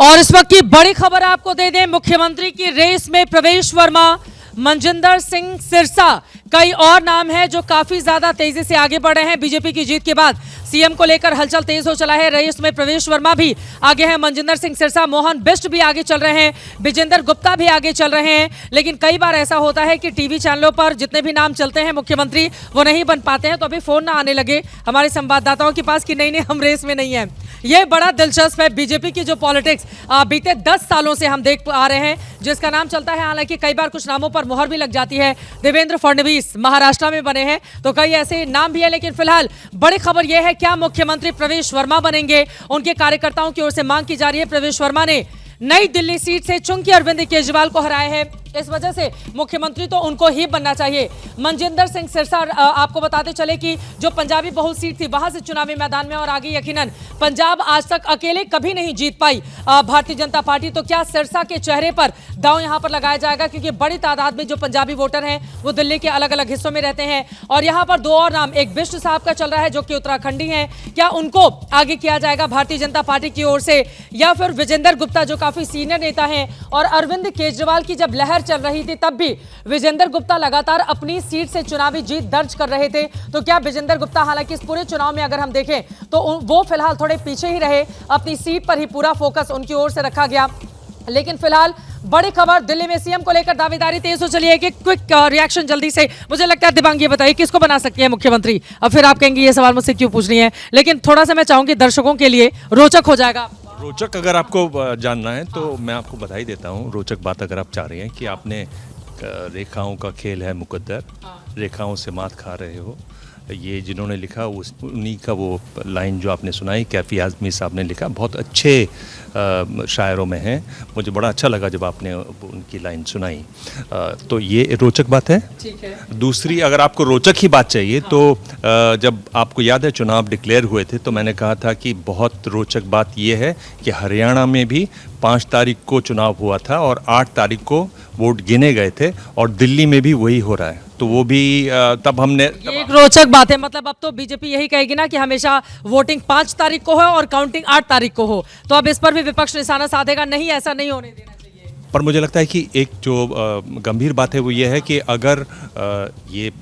और इस वक्त की बड़ी खबर आपको दे दें, मुख्यमंत्री की रेस में प्रवेश वर्मा, मनजिंदर सिंह सिरसा, कई और नाम हैं जो काफी ज्यादा तेजी से आगे बढ़ रहे हैं। बीजेपी की जीत के बाद सीएम को लेकर हलचल तेज हो चला है। रेस में प्रवेश वर्मा भी आगे हैं, मनजिंदर सिंह सिरसा, मोहन बिष्ट भी आगे चल रहे हैं, विजेंद्र गुप्ता भी आगे चल रहे हैं। लेकिन कई बार ऐसा होता है कि टीवी चैनलों पर जितने भी नाम चलते हैं मुख्यमंत्री वो नहीं बन पाते हैं। तो अभी फोन ना आने लगे हमारे संवाददाताओं के पास कि नहीं हम रेस में नहीं है। ये बड़ा दिलचस्प है। बीजेपी की जो पॉलिटिक्स बीते 10 सालों से हम देख आ रहे हैं, जिसका नाम चलता है, हालांकि कई बार कुछ नामों पर मुहर भी लग जाती है। देवेंद्र फडणवीस महाराष्ट्र में बने हैं, तो कई ऐसे नाम भी है। लेकिन फिलहाल बड़ी खबर यह है, क्या मुख्यमंत्री प्रवेश वर्मा बनेंगे? उनके कार्यकर्ताओं की ओर से मांग की जा रही है। प्रवेश वर्मा ने नई दिल्ली सीट से चुनकर अरविंद केजरीवाल को हराया है, इस वजह से मुख्यमंत्री तो उनको ही बनना चाहिए। मनजिंदर सिंह सिरसा, आपको बताते चले कि जो पंजाबी बहुल सीट थी वहां से चुनावी मैदान में और आगे यकीनन पंजाब आज तक अकेले कभी नहीं जीत पाई भारतीय जनता पार्टी। तो क्या सिरसा के चेहरे पर दांव यहां पर लगाया जाएगा? क्योंकि बड़ी तादाद में जो पंजाबी वोटर हैं वो दिल्ली के अलग अलग हिस्सों में रहते हैं। और यहां पर दो और नाम, एक बिष्ट साहब का चल रहा है जो कि उत्तराखंडी हैं, क्या उनको आगे किया जाएगा भारतीय जनता पार्टी की ओर से, या फिर विजेंद्र गुप्ता जो काफी सीनियर नेता हैं? और अरविंद केजरीवाल की जब लहर चल रही थी तब भी विजेंद्र गुप्ता लगातार अपनी सीट से चुनावी जीत दर्ज कर रहे थे। तो क्या विजेंद्र गुप्ता, हालांकि इस पूरे चुनाव में अगर हम देखें तो वो फिलहाल थोड़े पीछे ही रहे, अपनी सीट पर ही पूरा फोकस उनकी ओर से रखा गया। लेकिन फिलहाल बड़ी खबर, दिल्ली में सीएम को लेकर दावेदारी तेज हो चली है। कि क्विक रिएक्शन जल्दी से, मुझे लगता है दिबांग ये बताइए किसको बना सकती है मुख्यमंत्री? अब फिर आप कहेंगे ये सवाल मुझसे क्यों पूछ रही है, लेकिन थोड़ा सा मैं चाहूंगी दर्शकों के लिए रोचक हो जाएगा। रोचक अगर आपको जानना है तो मैं आपको बधाई देता हूँ। रोचक बात अगर आप चाह रहे हैं कि आपने रेखाओं का खेल है मुकद्दर, रेखाओं से मात खा रहे हो, ये जिन्होंने लिखा उन्हीं का वो लाइन जो आपने सुनाई, कैफी आज़मी साहब ने लिखा, बहुत अच्छे शायरों में है। मुझे बड़ा अच्छा लगा जब आपने उनकी लाइन सुनाई। तो ये रोचक बात है। ठीक है। दूसरी, अगर आपको रोचक ही बात चाहिए तो जब आपको याद है चुनाव डिक्लेयर हुए थे तो मैंने कहा था कि बहुत रोचक बात ये है कि हरियाणा में भी 5 तारीख को चुनाव हुआ था और 8 तारीख को वोट गिने गए थे, और दिल्ली में भी वही हो रहा है। तो वो भी तब हमने ये एक रोचक बात है। मतलब अब तो बीजेपी यही कहेगी ना कि हमेशा वोटिंग 5 तारीख को हो और काउंटिंग 8 तारीख को हो, तो अब इस पर भी विपक्ष निशाना साधेगा, नहीं ऐसा नहीं होने देना चाहिए। पर मुझे लगता है कि एक जो गंभीर बात है वो ये है कि अगर ये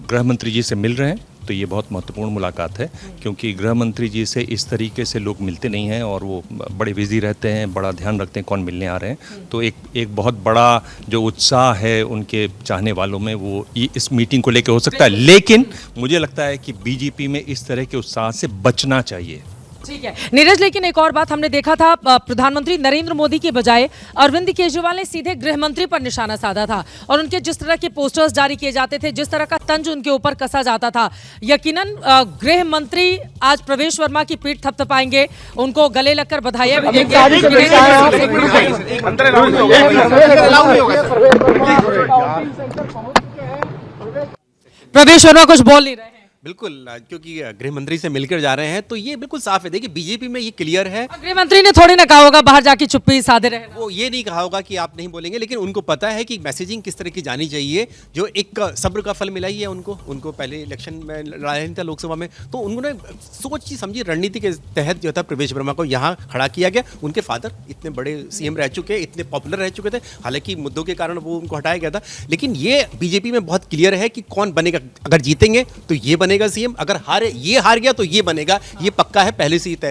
गृह मंत्री जी से मिल रहे हैं तो ये बहुत महत्वपूर्ण मुलाकात है, क्योंकि गृह मंत्री जी से इस तरीके से लोग मिलते नहीं हैं और वो बड़े बिजी रहते हैं, बड़ा ध्यान रखते हैं कौन मिलने आ रहे हैं। तो एक बहुत बड़ा जो उत्साह है उनके चाहने वालों में वो इस मीटिंग को लेकर हो सकता है। लेकिन मुझे लगता है कि बीजेपी में इस तरह के उत्साह से बचना चाहिए। ठीक है नीरज, लेकिन एक और बात हमने देखा था, प्रधानमंत्री नरेंद्र मोदी के बजाय अरविंद केजरीवाल ने सीधे गृह मंत्री पर निशाना साधा था, और उनके जिस तरह के पोस्टर्स जारी किए जाते थे, जिस तरह का तंज उनके ऊपर कसा जाता था, यकीनन गृह मंत्री आज प्रवेश वर्मा की पीठ थपथपाएंगे, उनको गले लगकर बधाइयां भी देंगे। प्रवेश वर्मा कुछ बोल नहीं रहे हैं। बिल्कुल, क्योंकि गृह मंत्री से मिलकर जा रहे हैं तो ये बिल्कुल साफ है। देखिए बीजेपी में ये क्लियर है। गृह मंत्री ने थोड़ी ना कहा होगा बाहर जाके चुप्पी साधे रहे, वो ये नहीं कहा होगा कि आप नहीं बोलेंगे, लेकिन उनको पता है कि मैसेजिंग किस तरह की जानी चाहिए। जो एक सब्र का फल मिला ही है उनको पहले इलेक्शन में लड़ा नहीं था लोकसभा में, तो उन्होंने सोची समझी रणनीति के तहत जो था प्रवेश वर्मा को यहाँ खड़ा किया गया। उनके फादर इतने बड़े सीएम रह चुके, इतने पॉपुलर रह चुके थे, हालांकि मुद्दों के कारण वो उनको हटाया गया था, लेकिन ये बीजेपी में बहुत क्लियर है कि कौन बनेगा। अगर जीतेंगे तो ये बनेगा सीएम, अगर ये हार गया तो ये बनेगा, ये पक्का है, पहले से ही तय